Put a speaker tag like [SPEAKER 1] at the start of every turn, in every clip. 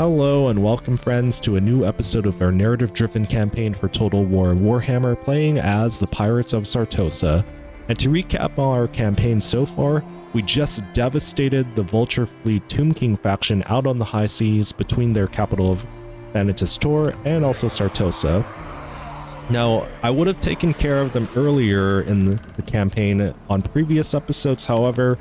[SPEAKER 1] Hello and welcome friends to a new episode of our narrative-driven campaign for Total War Warhammer, playing as the Pirates of Sartosa. And to recap our campaign so far, we just devastated the Vulture Fleet Tomb King faction out on the high seas between their capital of Thantis Tor and also Sartosa. Now, I would have taken care of them earlier in the campaign on previous episodes, however,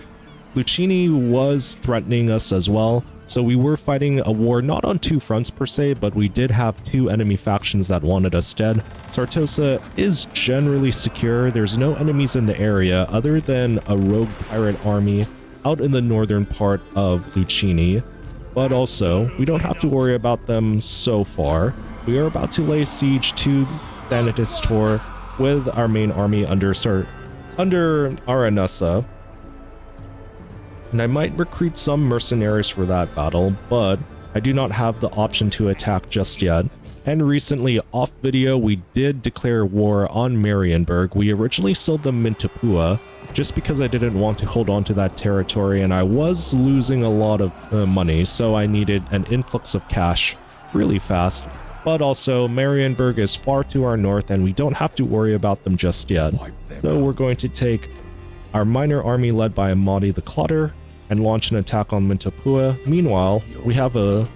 [SPEAKER 1] Lucchini was threatening us as well, so we were fighting a war not on two fronts per se, but we did have two enemy factions that wanted us dead. Sartosa is generally secure. There's no enemies in the area other than a rogue pirate army out in the northern part of Lucchini, but also we don't have to worry about them so far. We are about to lay siege to Thantis Tor with our main army under Aranessa. And I might recruit some mercenaries for that battle, but I do not have the option to attack just yet. And recently, off video, we did declare war on Marienburg. We originally sold them Minapua, just because I didn't want to hold on to that territory, and I was losing a lot of money, so I needed an influx of cash really fast. But also, Marienburg is far to our north, and we don't have to worry about them just yet. So we're going to take our minor army led by Amadi the Clotter and launch an attack on Minapua. Meanwhile, we have a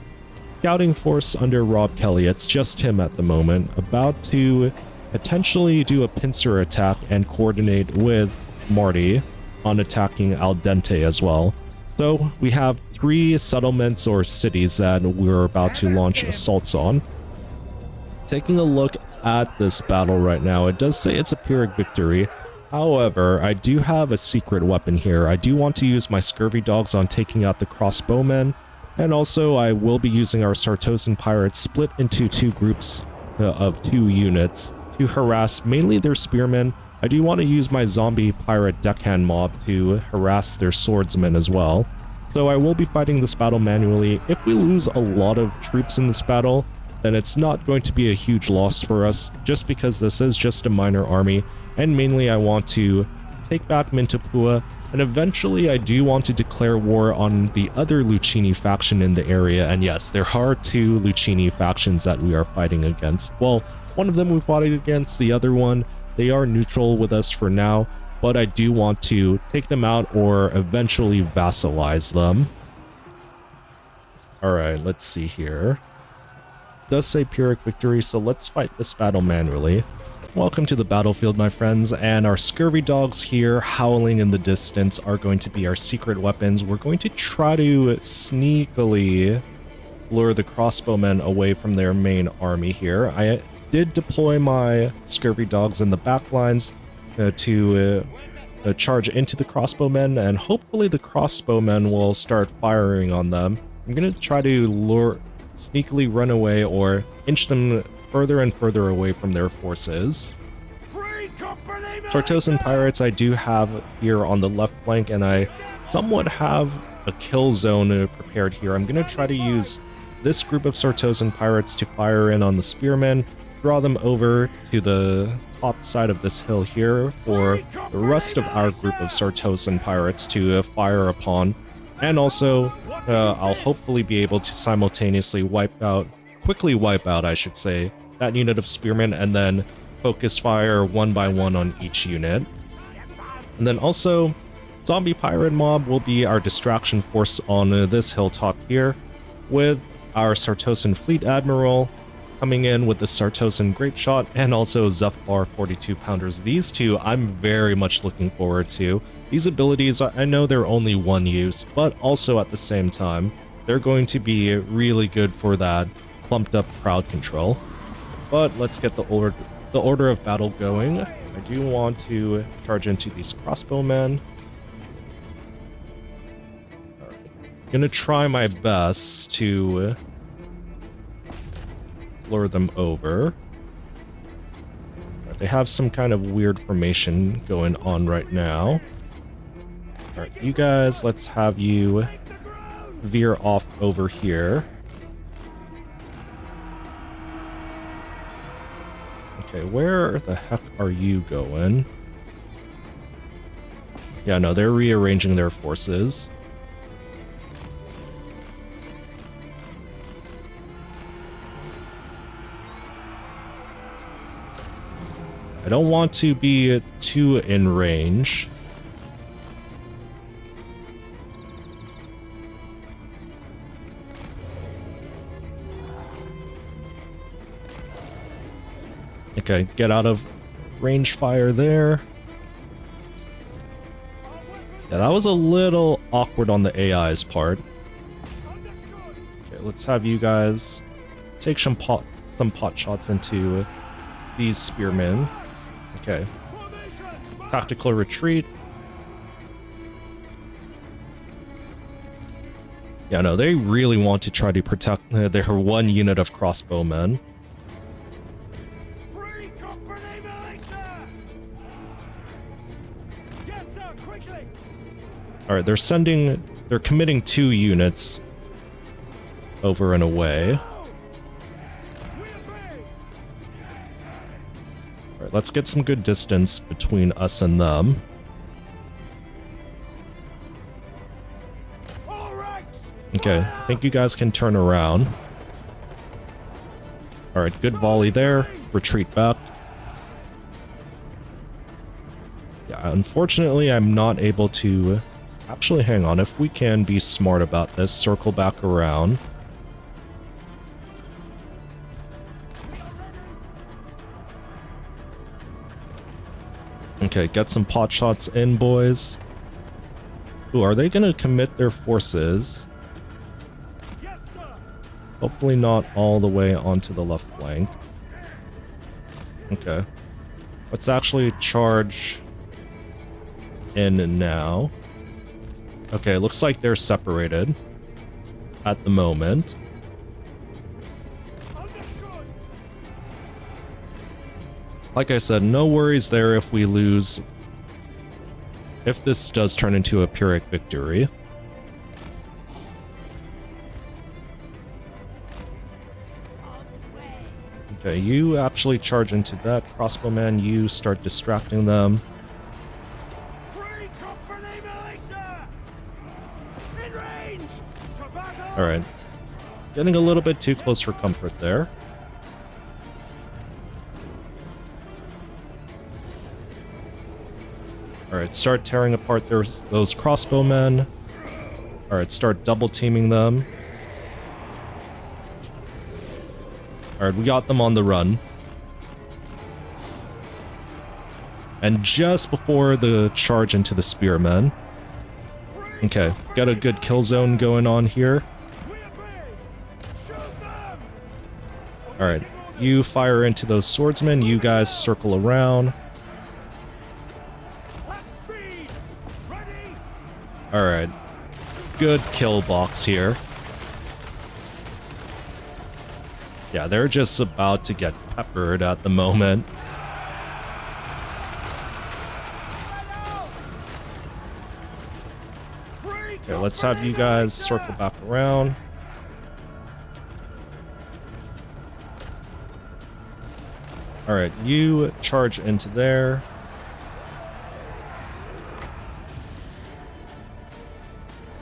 [SPEAKER 1] scouting force under Rob Kelly. It's just him at the moment, about to potentially do a pincer attack and coordinate with Marty on attacking Al Dente as well. So we have three settlements or cities that we're about to launch assaults on. Taking a look at this battle right now, it does say it's a Pyrrhic victory. However, I do have a secret weapon here. I do want to use my scurvy dogs on taking out the crossbowmen, and also I will be using our Sartosan pirates split into two groups of 2 units to harass mainly their spearmen. I do want to use my zombie pirate deckhand mob to harass their swordsmen as well. So I will be fighting this battle manually. If we lose a lot of troops in this battle, then it's not going to be a huge loss for us, just because this is just a minor army. And mainly I want to take back Minapua, and eventually I do want to declare war on the other Lucchini faction in the area. And yes, there are 2 Lucchini factions that we are fighting against. Well, one of them we fought against, the other one, they are neutral with us for now, but I do want to take them out or eventually vassalize them. Alright, let's see here. It does say Pyrrhic victory, so let's fight this battle manually. Welcome to the battlefield, my friends, and our scurvy dogs here howling in the distance are going to be our secret weapons. We're going to try to sneakily lure the crossbowmen away from their main army here. I did deploy my scurvy dogs in the back lines to charge into the crossbowmen, and hopefully the crossbowmen will start firing on them. I'm going to try to sneakily run away or inch them further and further away from their forces. Sartosan pirates I do have here on the left flank, and I somewhat have a kill zone prepared here. I'm going to try to use this group of Sartosan pirates to fire in on the spearmen, draw them over to the top side of this hill here for the rest of our group of Sartosan pirates to fire upon. And also, I'll hopefully be able to simultaneously quickly wipe out, I should say, that unit of spearmen, and then focus fire one by one on each unit. And then also, zombie pirate mob will be our distraction force on this hilltop here, with our Sartosan fleet admiral coming in with the Sartosan great shot, and also Zephyr 42 pounders. These two I'm very much looking forward to. These abilities, I know they're only one use, but also at the same time, they're going to be really good for that clumped up crowd control. But let's get the order of battle going. I do want to charge into these crossbowmen. Alright. Gonna try my best to lure them over. Right, they have some kind of weird formation going on right now. Alright, you guys, let's have you veer off over here. Okay, where the heck are you going? Yeah, no, they're rearranging their forces. I don't want to be too in range. Okay, get out of range fire there. Yeah, that was a little awkward on the AI's part. Okay, let's have you guys take some pot shots into these spearmen. Okay. Tactical retreat. Yeah, no, they really want to try to protect their one unit of crossbowmen. Alright, they're committing 2 units over and away. Alright, let's get some good distance between us and them. Okay, I think you guys can turn around. Alright, good volley there. Retreat back. Yeah, unfortunately, I'm not able to... Actually, hang on. If we can be smart about this, circle back around. Okay, get some pot shots in, boys. Ooh, are they gonna commit their forces? Hopefully not all the way onto the left flank. Okay. Let's actually charge in now. Okay, looks like they're separated at the moment. Like I said, no worries there if we lose. If this does turn into a Pyrrhic victory. Okay, you actually charge into that crossbowman. You start distracting them. Alright. Getting a little bit too close for comfort there. Alright, start tearing apart those crossbowmen. Alright, start double teaming them. Alright, we got them on the run. And just before the charge into the spearmen. Okay, got a good kill zone going on here. Alright, you fire into those swordsmen, you guys circle around. Alright, good kill box here. Yeah, they're just about to get peppered at the moment. Okay, let's have you guys circle back around. Alright, you charge into there.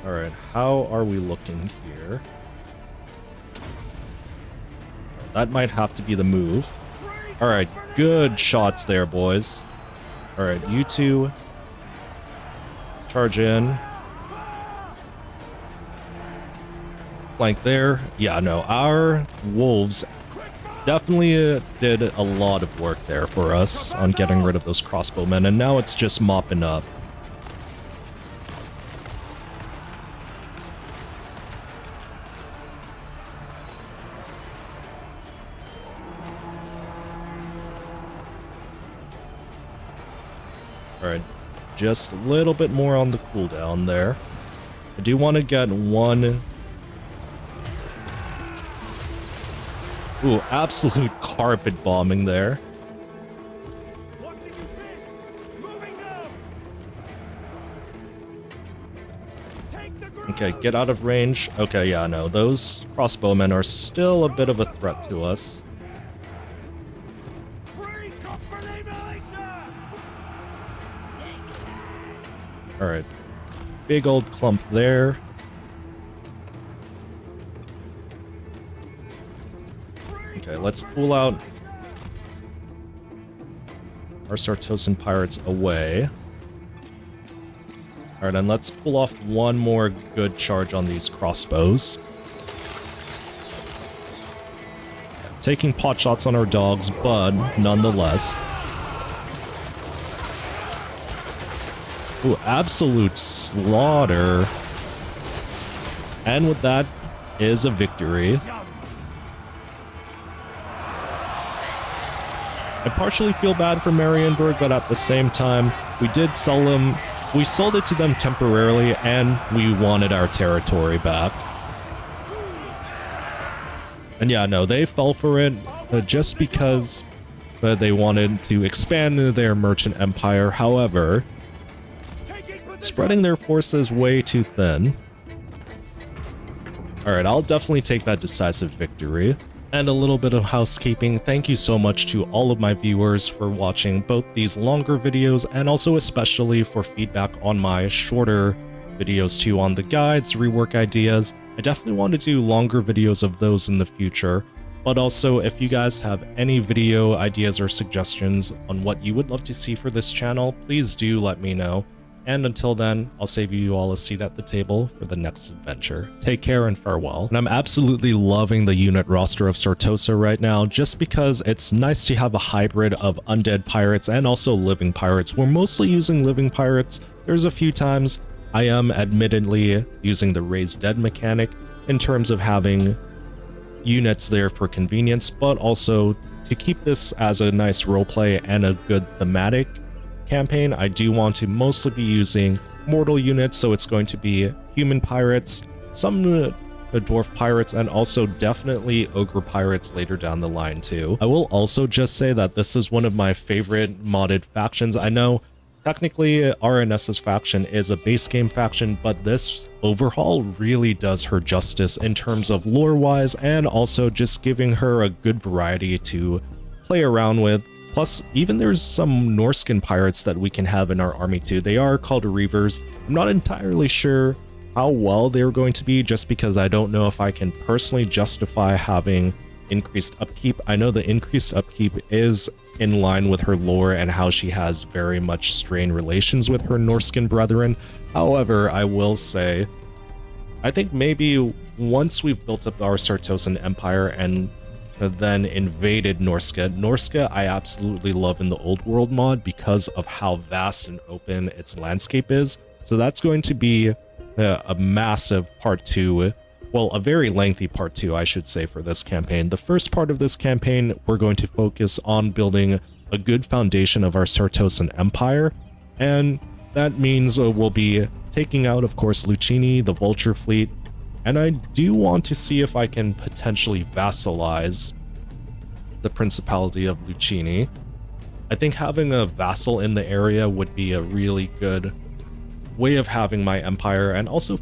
[SPEAKER 1] Alright, how are we looking here? That might have to be the move. Alright, good shots there, boys. Alright, you two charge in. Flank there. Yeah, no, our wolves definitely did a lot of work there for us on getting rid of those crossbowmen, and now it's just mopping up. Alright, just a little bit more on the cooldown there. I do want to get one... Ooh, absolute carpet bombing there. Okay, get out of range. Okay, yeah, no, those crossbowmen are still a bit of a threat to us. Alright, big old clump there. Okay, let's pull out our Sartosan pirates away. Alright, and let's pull off one more good charge on these crossbows. Taking pot shots on our dogs, but nonetheless. Ooh, absolute slaughter. And with that is a victory. I partially feel bad for Marienburg, but at the same time, we did sell them. We sold it to them temporarily, and we wanted our territory back. And yeah, no, they fell for it just because they wanted to expand their merchant empire. However, spreading their forces way too thin. Alright, I'll definitely take that decisive victory. And a little bit of housekeeping. Thank you so much to all of my viewers for watching both these longer videos and also especially for feedback on my shorter videos too, on the guides, rework ideas. I definitely want to do longer videos of those in the future, but also if you guys have any video ideas or suggestions on what you would love to see for this channel, please do let me know. And until then, I'll save you all a seat at the table for the next adventure. Take care and farewell. And I'm absolutely loving the unit roster of Sartosa right now, just because it's nice to have a hybrid of undead pirates and also living pirates. We're mostly using living pirates. There's a few times I am admittedly using the raise dead mechanic in terms of having units there for convenience, but also to keep this as a nice roleplay and a good thematic campaign, I do want to mostly be using mortal units, so it's going to be human pirates, some dwarf pirates, and also definitely ogre pirates later down the line too. I will also just say that this is one of my favorite modded factions. I know technically Aranessa's faction is a base game faction, but this Overhaul really does her justice in terms of lore wise and also just giving her a good variety to play around with. Plus, even there's some Norscan pirates that we can have in our army too. They are called Reavers. I'm not entirely sure how well they're going to be, just because I don't know if I can personally justify having increased upkeep. I know the increased upkeep is in line with her lore and how she has very much strained relations with her Norscan brethren. However, I will say, I think maybe once we've built up our Sartosan Empire and then invaded Norsca, I absolutely love in the old world mod because of how vast and open its landscape is. So that's going to be a massive part 2, well, a very lengthy part 2, I should say, for this campaign. The first part of this campaign, we're going to focus on building a good foundation of our Sartosan Empire, and that means we'll be taking out, of course, Lucini, the Vulture Fleet, and I do want to see if I can potentially vassalize the Principality of Lucini. I think having a vassal in the area would be a really good way of having my empire, and also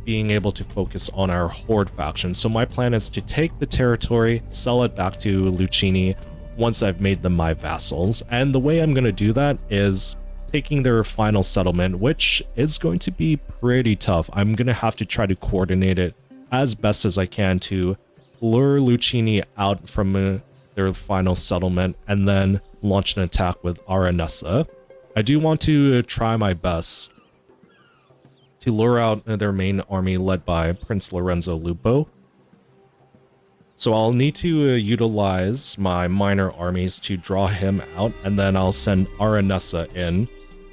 [SPEAKER 1] being able to focus on our Horde faction. So my plan is to take the territory, sell it back to Lucini once I've made them my vassals. And the way I'm going to do that is taking their final settlement, which is going to be pretty tough. I'm going to have to try to coordinate it as best as I can to lure Lucini out from their final settlement and then launch an attack with Aranessa. I do want to try my best to lure out their main army led by Prince Lorenzo Lupo. So I'll need to utilize my minor armies to draw him out, and then I'll send Aranessa in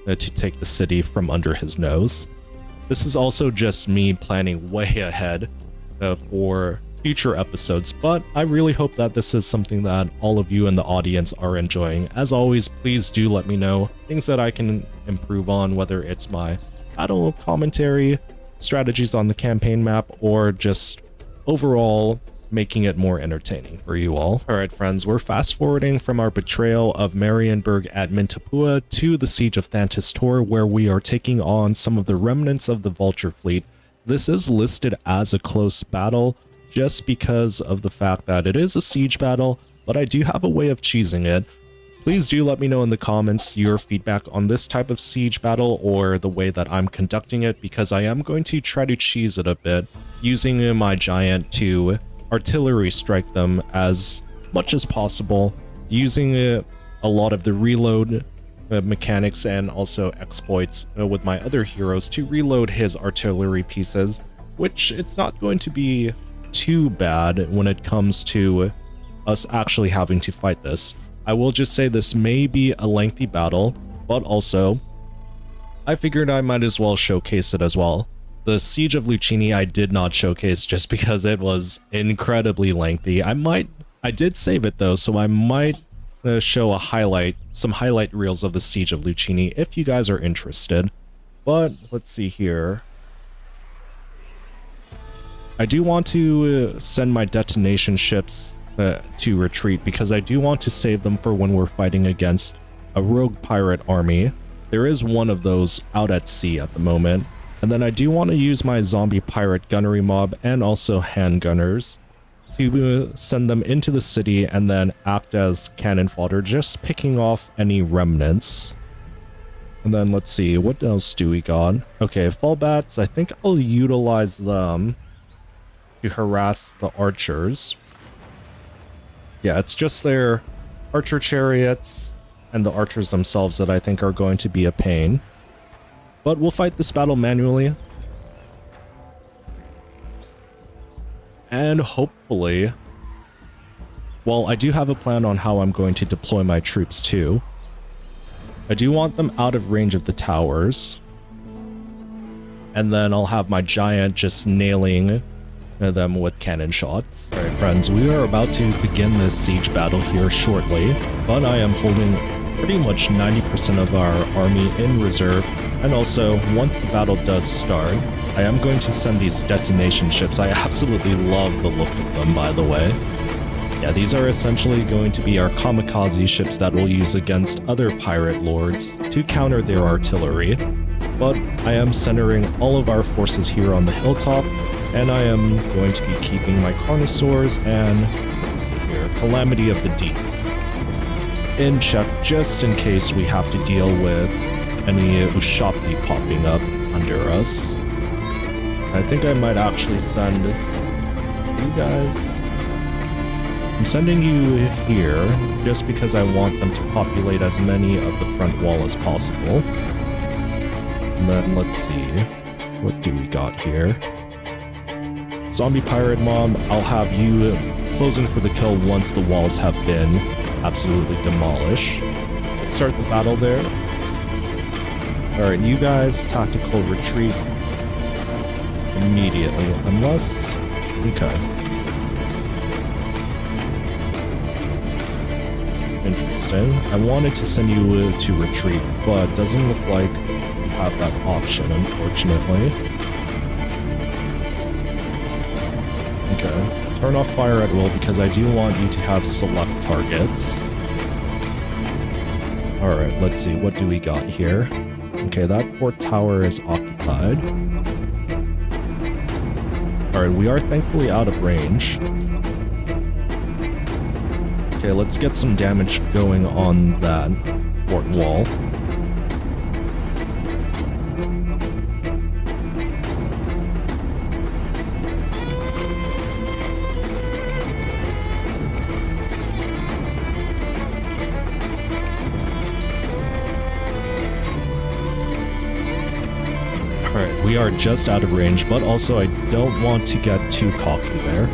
[SPEAKER 1] to take the city from under his nose. This is also just me planning way ahead for future episodes, but I really hope that this is something that all of you in the audience are enjoying. As always, please do let me know things that I can improve on, whether it's my battle commentary, strategies on the campaign map, or just overall making it more entertaining for you all. Alright friends, we're fast forwarding from our betrayal of Marienburg at Minapua to the siege of Thantis Tor, where we are taking on some of the remnants of the Vulture Fleet. This is listed as a close battle just because of the fact that it is a siege battle, but I do have a way of cheesing it. Please do let me know in the comments your feedback on this type of siege battle or the way that I'm conducting it, because I am going to try to cheese it a bit, using my giant to artillery strike them as much as possible, using a lot of the reload mechanics and also exploits with my other heroes to reload his artillery pieces, which it's not going to be too bad when it comes to us actually having to fight this. I will just say this may be a lengthy battle, but also I figured I might as well showcase it as well. The Siege of Lucchini I did not showcase just because it was incredibly lengthy. I did save it though, so I might show some highlight reels of the Siege of Lucchini if you guys are interested. But let's see here. I do want to send my detonation ships to retreat because I do want to save them for when we're fighting against a rogue pirate army. There is one of those out at sea at the moment. And then I do want to use my zombie pirate gunnery mob and also handgunners to send them into the city and then act as cannon fodder, just picking off any remnants. And then let's see, what else do we got? Okay, fall bats, I think I'll utilize them to harass the archers. Yeah, it's just their archer chariots and the archers themselves that I think are going to be a pain. But we'll fight this battle manually. And hopefully... Well, I do have a plan on how I'm going to deploy my troops too. I do want them out of range of the towers. And then I'll have my giant just nailing them with cannon shots. Alright friends, we are about to begin this siege battle here shortly, but I am holding pretty much 90% of our army in reserve, and also once the battle does start, I am going to send these detonation ships. I absolutely love the look of them, by the way. Yeah, these are essentially going to be our kamikaze ships that we'll use against other pirate lords to counter their artillery. But I am centering all of our forces here on the hilltop, and I am going to be keeping my Carnosaurs and, let's see here, Calamity of the Deeps in check just in case we have to deal with any Ushapti popping up under us. I think I might actually send you guys. I'm sending you here just because I want them to populate as many of the front wall as possible. And then let's see, what do we got here? Zombie pirate mob, I'll have you closing for the kill once the walls have been absolutely demolished. Start the battle there. Alright, you guys, tactical retreat immediately, unless... Okay. Interesting. I wanted to send you to retreat, but doesn't look like you have that option, unfortunately. Okay. Turn off fire at will because I do want you to have select targets. Alright, let's see. What do we got here? Okay, that port tower is occupied. Alright, we are thankfully out of range. Okay, let's get some damage going on that fort wall. Alright, we are just out of range, but also I don't want to get too cocky there.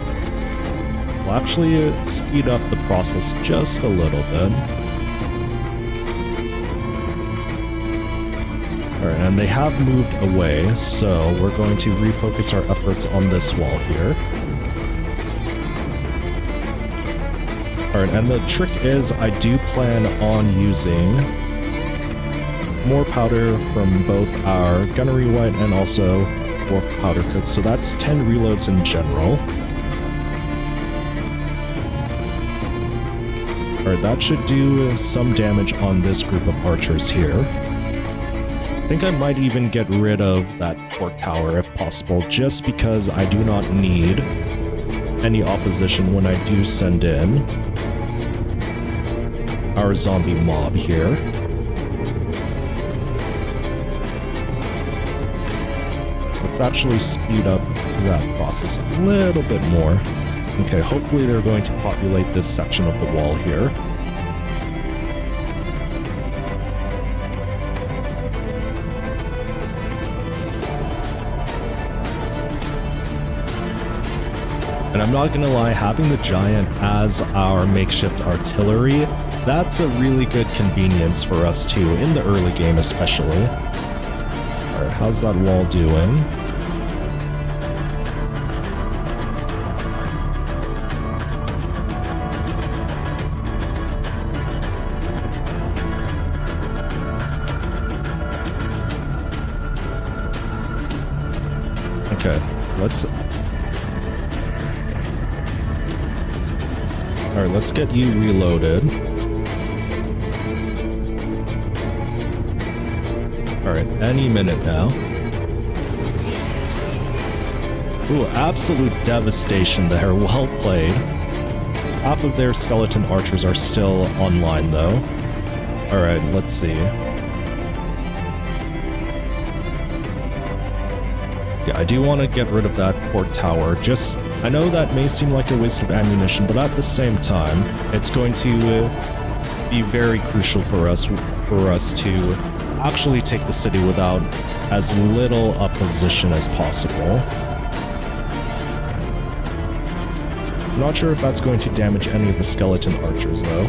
[SPEAKER 1] We'll actually speed up the process just a little bit. Alright, and they have moved away, so we're going to refocus our efforts on this wall here. Alright, and the trick is I do plan on using more powder from both our gunnery white and also dwarf powder cook, so that's 10 reloads in general. Alright, that should do some damage on this group of archers here. I think I might even get rid of that port tower if possible, just because I do not need any opposition when I do send in our zombie mob here. Let's actually speed up that process a little bit more. Okay, hopefully they're going to populate this section of the wall here. And I'm not gonna lie, having the giant as our makeshift artillery, that's a really good convenience for us too, in the early game especially. Alright, how's that wall doing? Okay, Alright, let's get you reloaded. Alright, any minute now. Ooh, absolute devastation there. Well played. Half of their skeleton archers are still online, though. Alright, let's see. Yeah, I do want to get rid of that port tower. Just, I know that may seem like a waste of ammunition, but at the same time, it's going to be very crucial for us to actually take the city without as little opposition as possible. I'm not sure if that's going to damage any of the skeleton archers, though.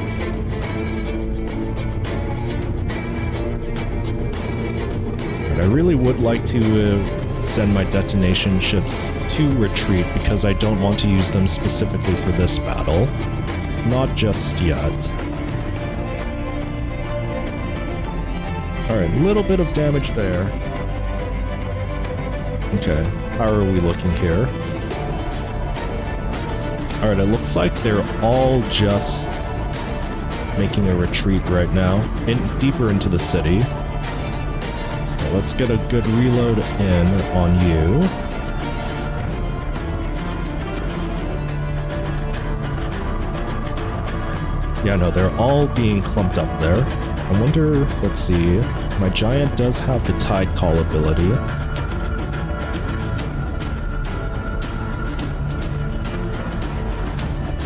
[SPEAKER 1] And I really would like to send my detonation ships to retreat because I don't want to use them specifically for this battle. Not just yet. Alright, a little bit of damage there. Okay, how are we looking here? Alright, it looks like they're all just making a retreat right now, deeper into the city. Okay, let's get a good reload in on you. Yeah, no, they're all being clumped up there. I wonder, let's see, my giant does have the tide call ability.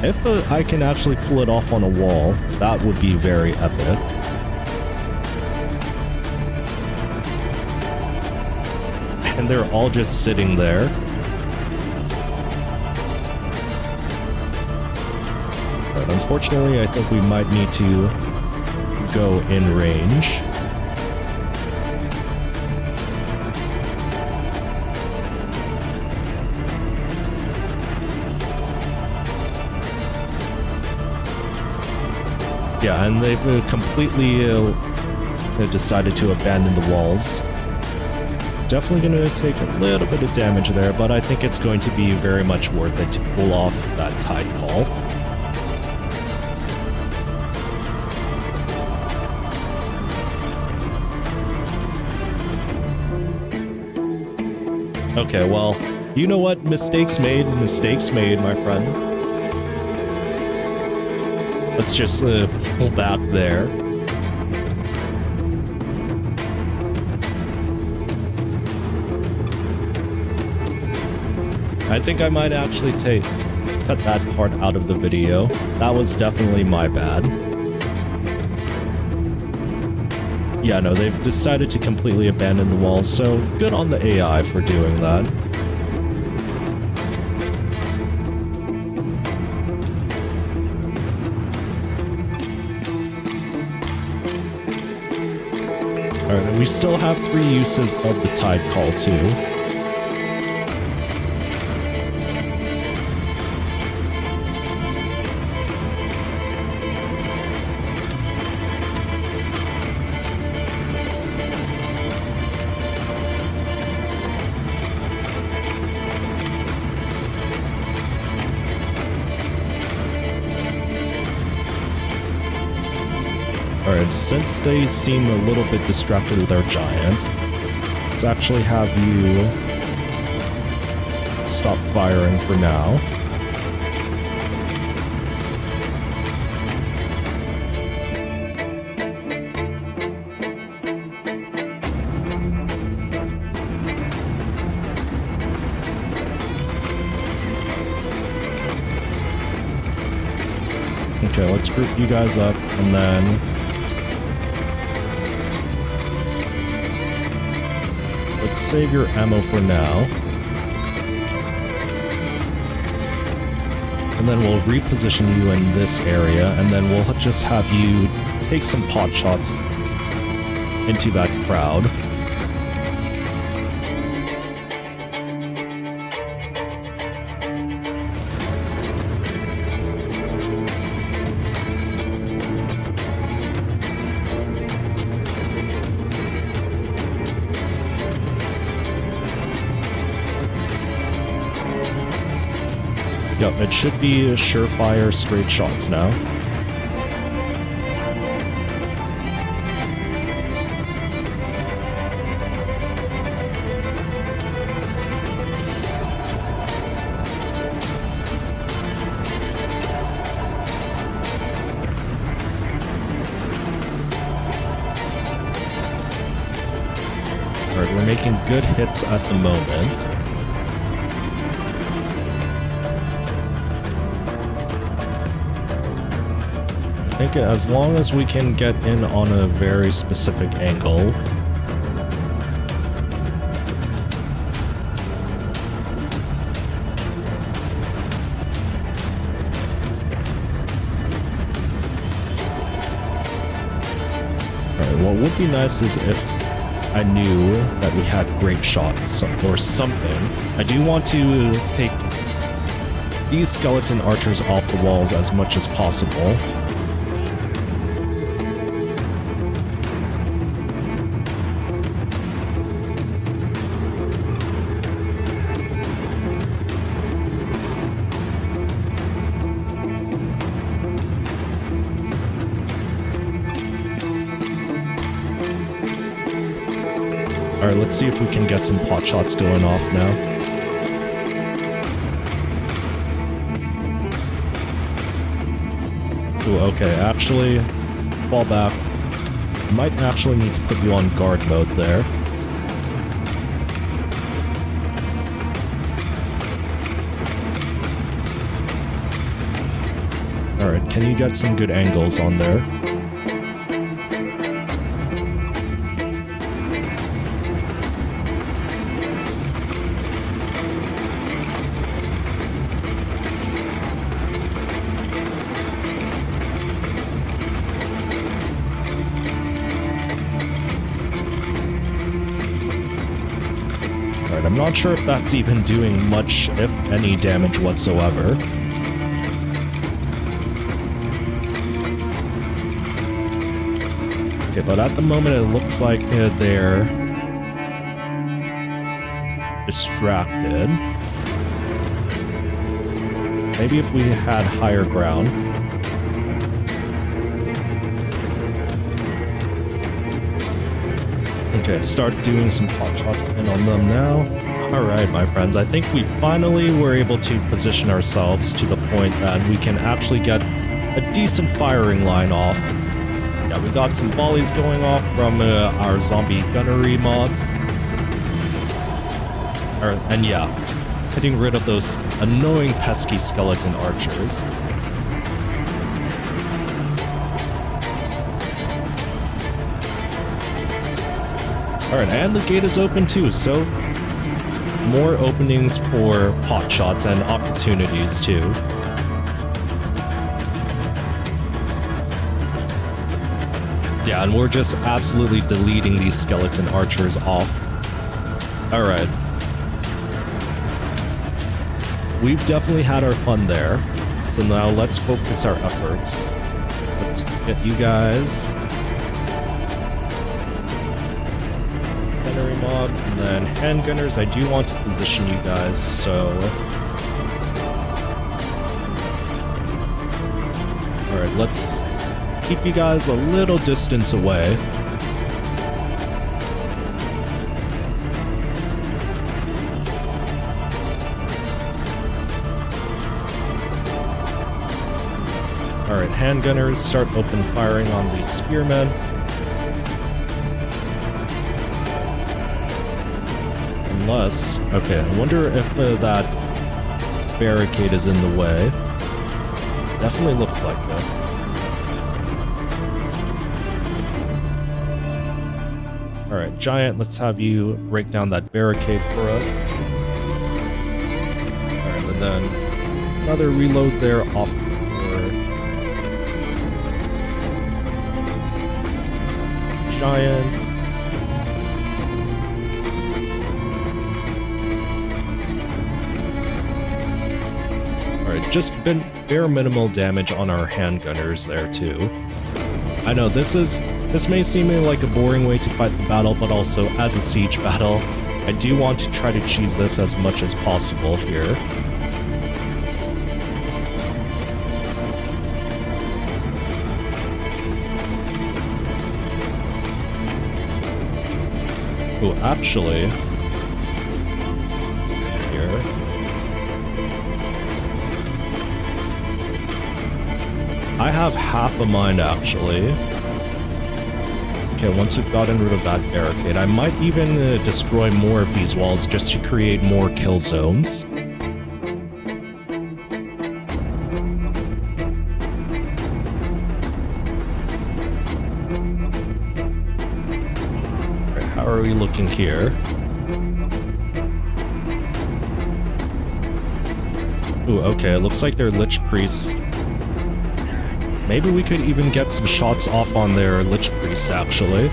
[SPEAKER 1] If I can actually pull it off on a wall, that would be very epic. And they're all just sitting there. But unfortunately, I think we might need to go in range. Yeah, and they've completely decided to abandon the walls. Definitely going to take a little bit of damage there, but I think it's going to be very much worth it to pull off that tide call. Okay, well, you know what? Mistakes made, my friends. Let's just pull back there. I think I might actually cut that part out of the video. That was definitely my bad. Yeah, no, they've decided to completely abandon the walls, so good on the AI for doing that. Alright, and we still have 3 uses of the tide call too. Alright, since they seem a little bit distracted with our giant, let's actually have you stop firing for now. Okay, let's group you guys up and then let's save your ammo for now. And then we'll reposition you in this area, and then we'll just have you take some pot shots into that crowd. Yep, it should be surefire straight shots now. Alright, we're making good hits at the moment. I think as long as we can get in on a very specific angle. Alright, what would be nice is if I knew that we had grape shots or something. I do want to take these skeleton archers off the walls as much as possible. Alright, let's see if we can get some pot shots going off now. Ooh, okay, actually, fall back. Might actually need to put you on guard mode there. Alright, can you get some good angles on there? I'm not sure if that's even doing much, if any, damage whatsoever. Okay, but at the moment it looks like they're distracted. Maybe if we had higher ground. Okay, start doing some pot shots in on them now. Alright, my friends, I think we finally were able to position ourselves to the point that we can actually get a decent firing line off. Yeah, we got some volleys going off from our zombie gunnery mobs. And yeah, getting rid of those annoying pesky skeleton archers. Alright, and the gate is open too, so more openings for pot shots and opportunities too. Yeah, and we're just absolutely deleting these skeleton archers off. Alright. We've definitely had our fun there, so now let's focus our efforts. Let's get you guys. Mob, and then handgunners, I do want to position you guys, so... Alright, let's keep you guys a little distance away. Alright, handgunners, start open firing on these spearmen. Unless, okay, I wonder if that barricade is in the way. Definitely looks like that. Alright, Giant, let's have you break down that barricade for us. Alright, and then another reload there off for Giant. Alright, just been bare minimal damage on our handgunners there too. I know this may seem like a boring way to fight the battle, but also as a siege battle, I do want to try to cheese this as much as possible here. Oh, actually, let's see here. I have half a mind, actually. Okay, once we've gotten rid of that barricade, I might even destroy more of these walls just to create more kill zones. Alright, how are we looking here? Ooh, okay, it looks like they're Lich Priests. Maybe we could even get some shots off on their Lich Priest, actually.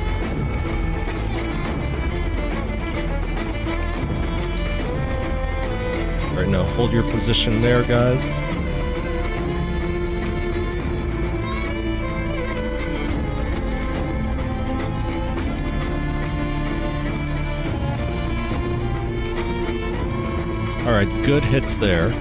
[SPEAKER 1] Alright, now hold your position there, guys. Alright, good hits there.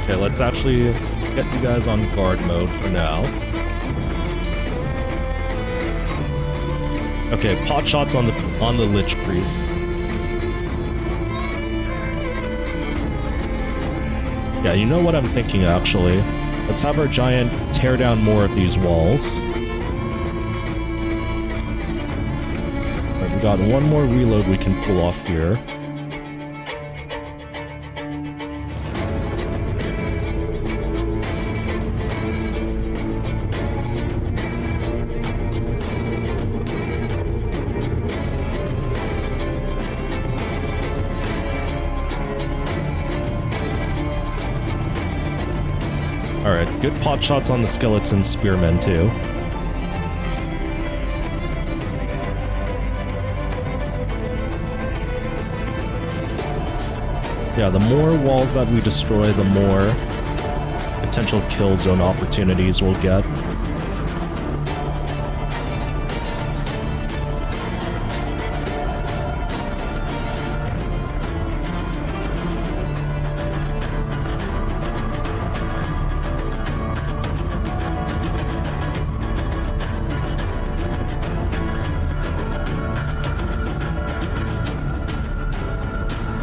[SPEAKER 1] Okay, let's actually get you guys on guard mode for now. Okay, pot shots on the Lich Priest. Yeah, you know what I'm thinking actually. Let's have our giant tear down more of these walls. Alright, we got one more reload we can pull off here. Alright, good pot shots on the skeleton spearmen too. Yeah, the more walls that we destroy, the more potential kill zone opportunities we'll get.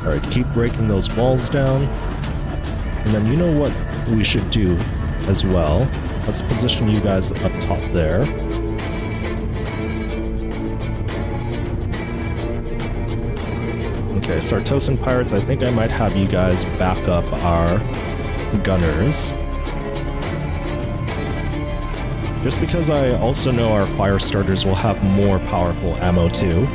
[SPEAKER 1] Alright, keep breaking those walls down. And then you know what we should do as well. Let's position you guys up top there. Okay, Sartosan pirates, I think I might have you guys back up our gunners. Just because I also know our fire starters will have more powerful ammo too.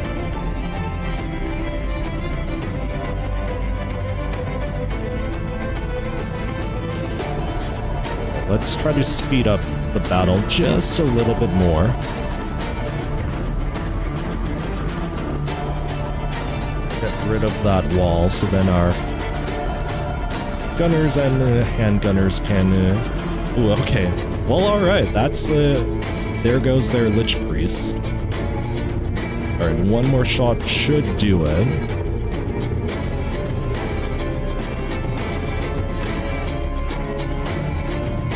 [SPEAKER 1] Let's try to speed up the battle just a little bit more. Get rid of that wall so then our gunners and handgunners can... Ooh, okay. Well, alright, that's... there goes their Lich Priests. Alright, one more shot should do it.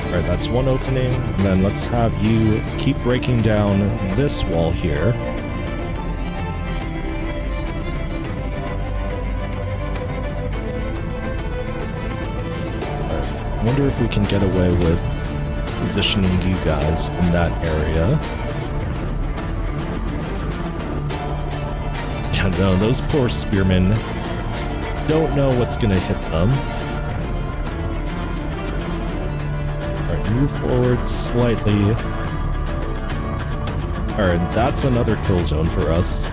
[SPEAKER 1] Alright, that's one opening, and then let's have you keep breaking down this wall here. Alright, I wonder if we can get away with positioning you guys in that area. Yeah, no, those poor spearmen don't know what's gonna hit them. Move forward slightly. Alright, that's another kill zone for us.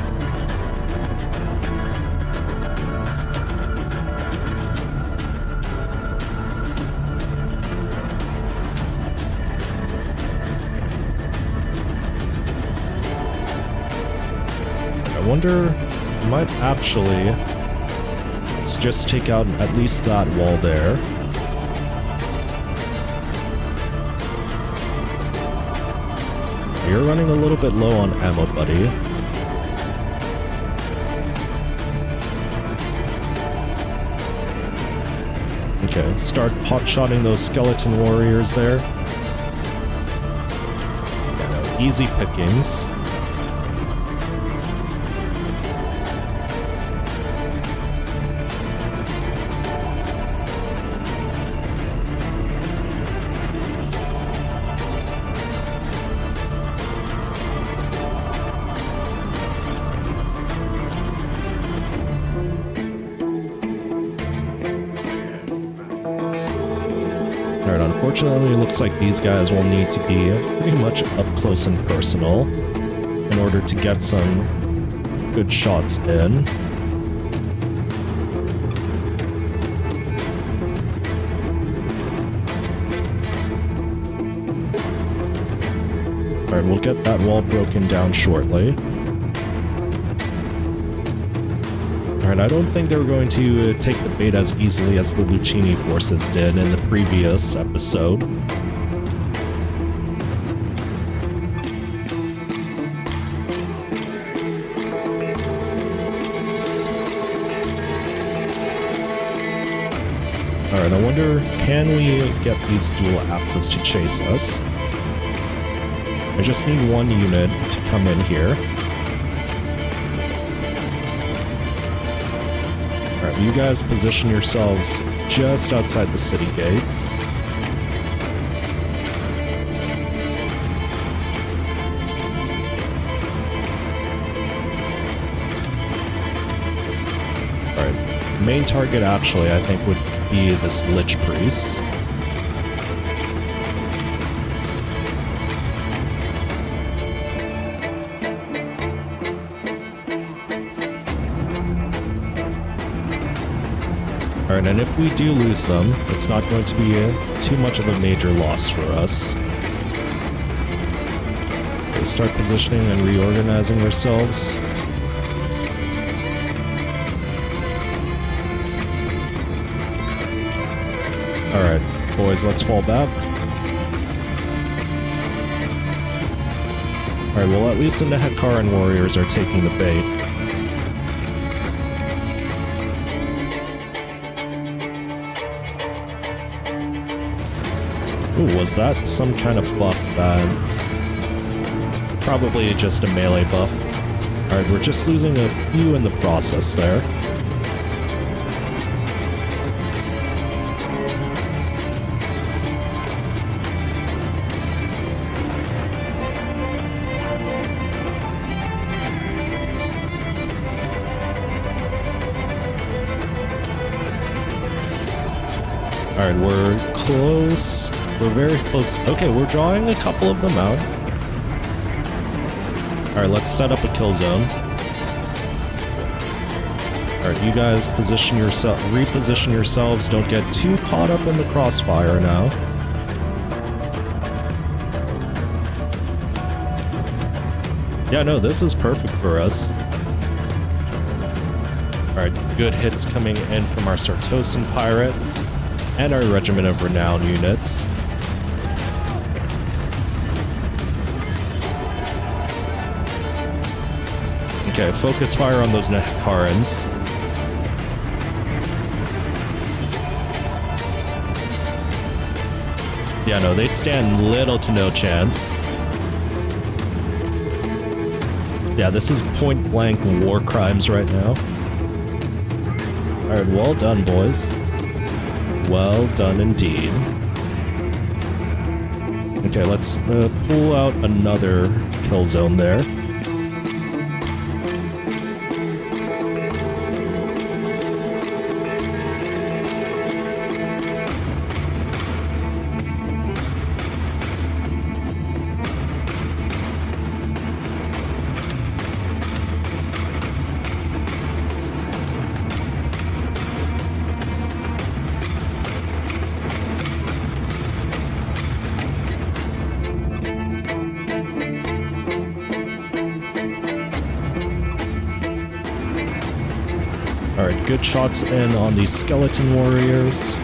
[SPEAKER 1] wonder, might actually, let's just take out at least that wall there. You're running a little bit low on ammo, buddy. Okay, start pot-shotting those skeleton warriors there. Yeah, no, easy pickings. Unfortunately, it looks like these guys will need to be pretty much up close and personal in order to get some good shots in. Alright, we'll get that wall broken down shortly. Alright, I don't think they were going to take the bait as easily as the Lucchini forces did in the previous episode. Alright, I wonder, can we get these dual axes to chase us? I just need one unit to come in here. You guys position yourselves just outside the city gates. Alright, main target actually I think would be this Lich Priest. Alright, and if we do lose them, it's not going to be too much of a major loss for us. Okay, start positioning and reorganizing ourselves. Alright, boys, let's fall back. Alright, well at least the Nehekaran warriors are taking the bait. Ooh, was that some kind of buff that... Probably just a melee buff. Alright, we're just losing a few in the process there. Alright, we're close. We're very close. Okay, we're drawing a couple of them out. Alright, let's set up a kill zone. Alright, you guys reposition yourselves. Don't get too caught up in the crossfire now. Yeah, no, this is perfect for us. Alright, good hits coming in from our Sartosan pirates and our Regiment of Renown units. Okay, focus fire on those Nehekarans. Yeah, no, they stand little to no chance. Yeah, this is point-blank war crimes right now. Alright, well done, boys. Well done indeed. Okay, let's pull out another kill zone there. good shots in on these skeleton warriors.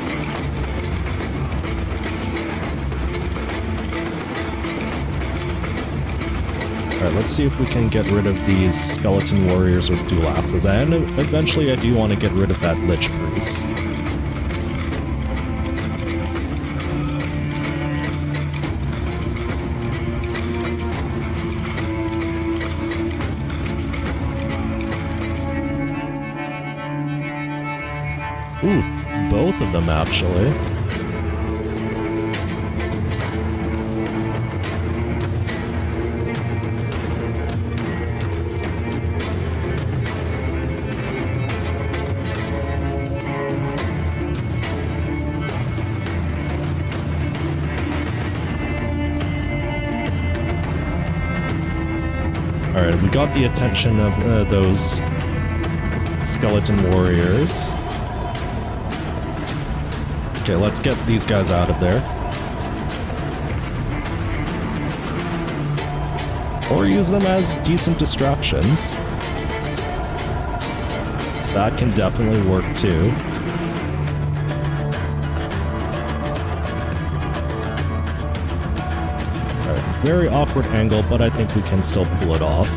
[SPEAKER 1] Alright, let's see if we can get rid of these skeleton warriors with dual axes. And eventually I do want to get rid of that Lich Priest. Ooh, both of them actually. Alright, we got the attention of those skeleton warriors. Okay, let's get these guys out of there. Or use them as decent distractions. That can definitely work too. Very awkward angle, but I think we can still pull it off.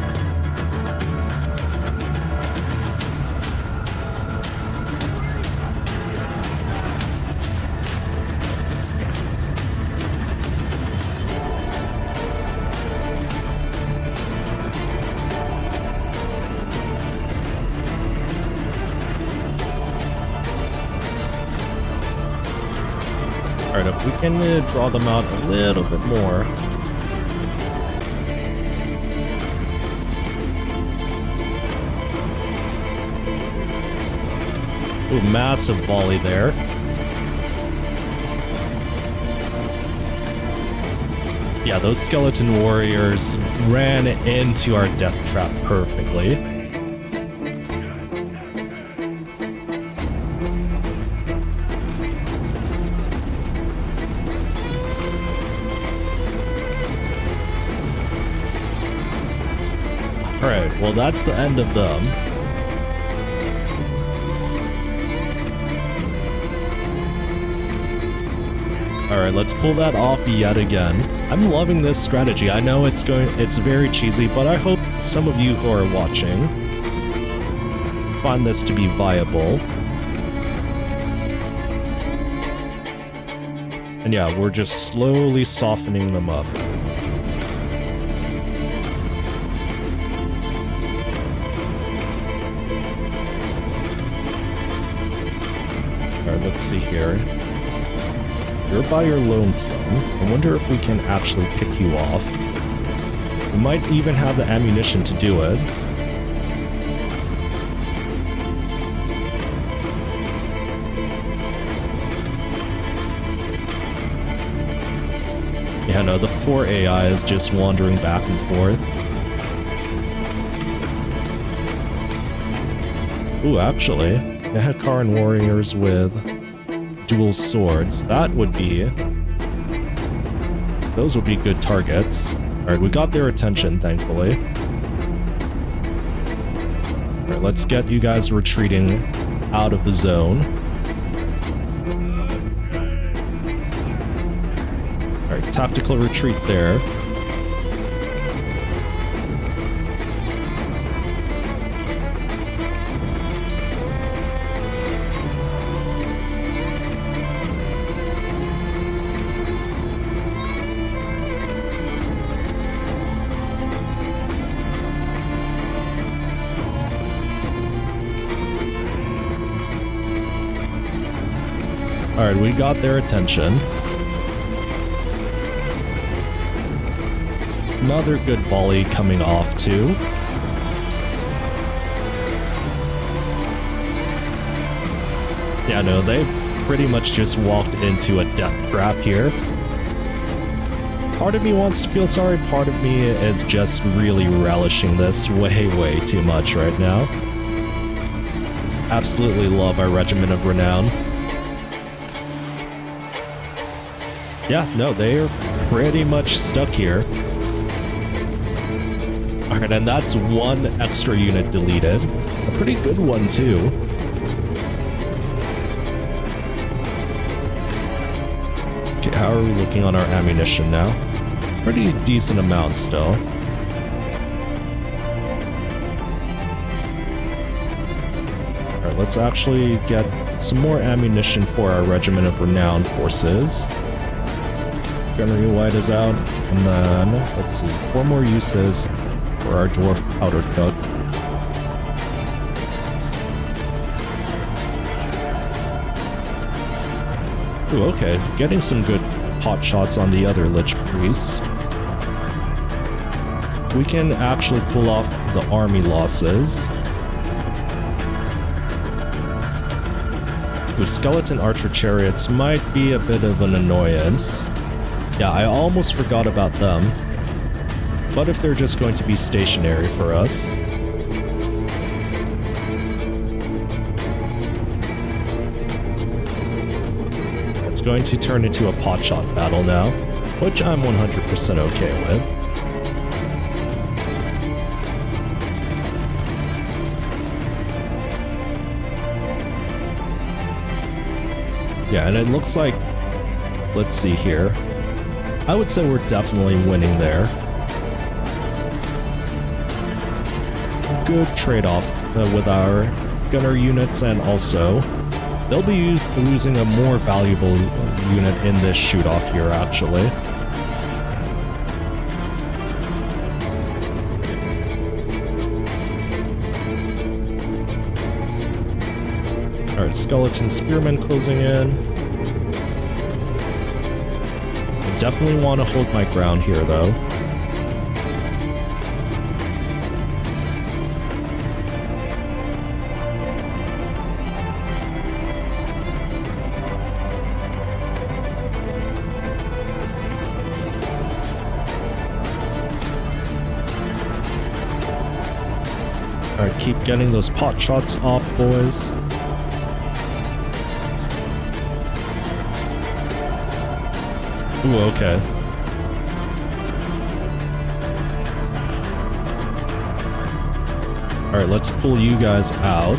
[SPEAKER 1] Alright, if we can draw them out a little bit more. Ooh, massive volley there. Yeah, those skeleton warriors ran into our death trap perfectly. Alright, well that's the end of them. Alright, let's pull that off yet again. I'm loving this strategy. I know it's very cheesy, but I hope some of you who are watching find this to be viable. And yeah, we're just slowly softening them up. Alright, let's see here. You're by your lonesome. I wonder if we can actually pick you off. We might even have the ammunition to do it. Yeah, no, the poor AI is just wandering back and forth. Ooh, actually, I had Karin warriors with dual swords. That would be... Those would be good targets. Alright, we got their attention, thankfully. Alright, let's get you guys retreating out of the zone. Alright, tactical retreat there. Alright, we got their attention. Another good volley coming off too. Yeah, no, they pretty much just walked into a death trap here. Part of me wants to feel sorry, part of me is just really relishing this way too much right now. Absolutely love our Regiment of Renown. Yeah, no, they're pretty much stuck here. Alright, and that's one extra unit deleted. A pretty good one, too. Alright, how are we looking on our ammunition now? Pretty decent amount still. Alright, let's actually get some more ammunition for our Regiment of Renowned forces. Gunnery White is out, and then, let's see, 4 more uses for our Dwarf Powder Cook. Ooh, okay, getting some good pot shots on the other Lich Priests. We can actually pull off the army losses. Ooh, Skeleton Archer Chariots might be a bit of an annoyance. Yeah, I almost forgot about them. But if they're just going to be stationary for us... It's going to turn into a potshot battle now, which I'm 100% okay with. Yeah, and it looks like... Let's see here. I would say we're definitely winning there. Good trade-off with our gunner units, and also they'll be losing a more valuable unit in this shoot-off here, actually. Alright, Skeleton Spearmen closing in. I definitely want to hold my ground here, though. Alright, keep getting those pot shots off, boys. Ooh, okay. Alright, let's pull you guys out.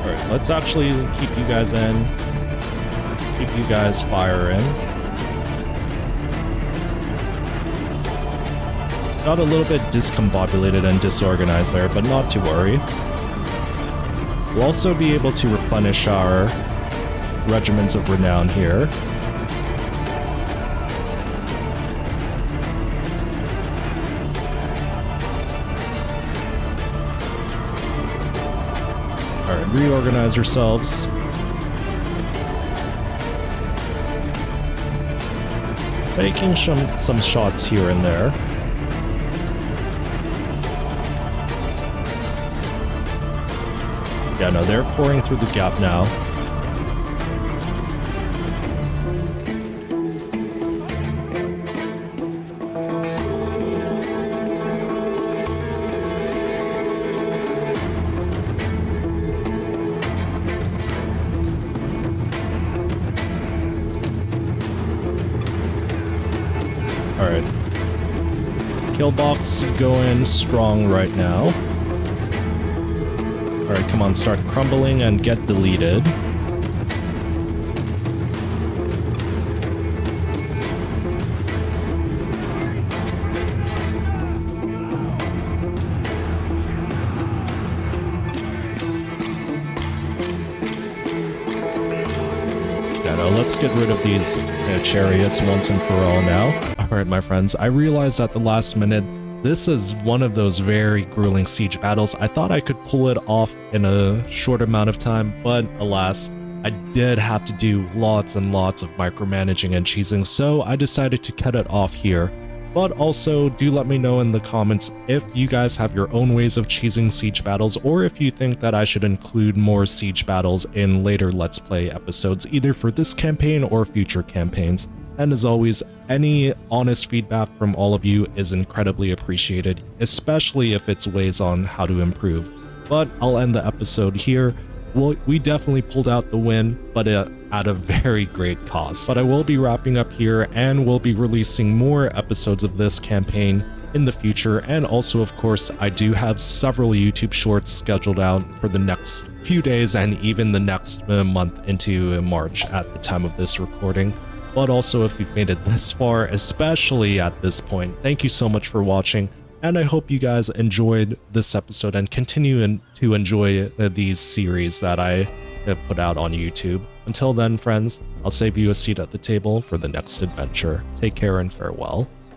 [SPEAKER 1] Alright, let's actually keep you guys in. Keep you guys firing. Got a little bit discombobulated and disorganized there, but not to worry. We'll also be able to replenish our regiments of renown here. Alright, reorganize yourselves. Taking some shots here and there. Yeah, no, they're pouring through the gap now. Alright. Killbox going strong right now. Alright, come on, start crumbling and get deleted. Yeah, no, let's get rid of these chariots once and for all now. Alright, my friends, I realized at the last minute this is one of those very grueling siege battles. I thought I could pull it off in a short amount of time, but alas, I did have to do lots and lots of micromanaging and cheesing, so I decided to cut it off here. But also, do let me know in the comments if you guys have your own ways of cheesing siege battles, or if you think that I should include more siege battles in later Let's Play episodes, either for this campaign or future campaigns. And as always, any honest feedback from all of you is incredibly appreciated, especially if it's ways on how to improve. But I'll end the episode here. well, we definitely pulled out the win, but at a very great cost. But I will be wrapping up here, and we'll be releasing more episodes of this campaign in the future. And also, of course, I do have several YouTube shorts scheduled out for the next few days and even the next month into March at the time of this recording. But also, if you've made it this far, especially at this point, thank you so much for watching. And I hope you guys enjoyed this episode and continue to enjoy these series that I have put out on YouTube. Until then, friends, I'll save you a seat at the table for the next adventure. Take care and farewell.